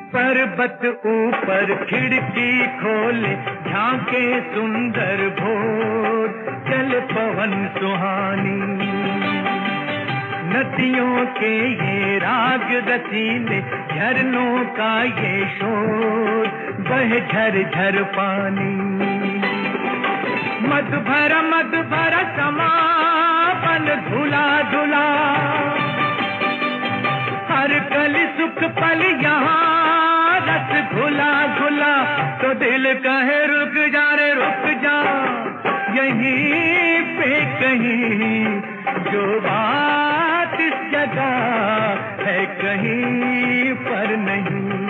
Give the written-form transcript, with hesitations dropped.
पर्वत ऊपर खिड़की खोले, झांके सुंदर भोर, चल पवन सुहानी। नदियों के ये राग रसीले, झरनों का ये शोर, बहे झर झर पानी। मद भरा समापन धुला धुला, हर कली सुख पल यहाँ रस घुला घुला। तो दिल कहे रुक जा रे रुक जा, यहीं पे कहीं जो बात इस जगह है कहीं पर नहीं।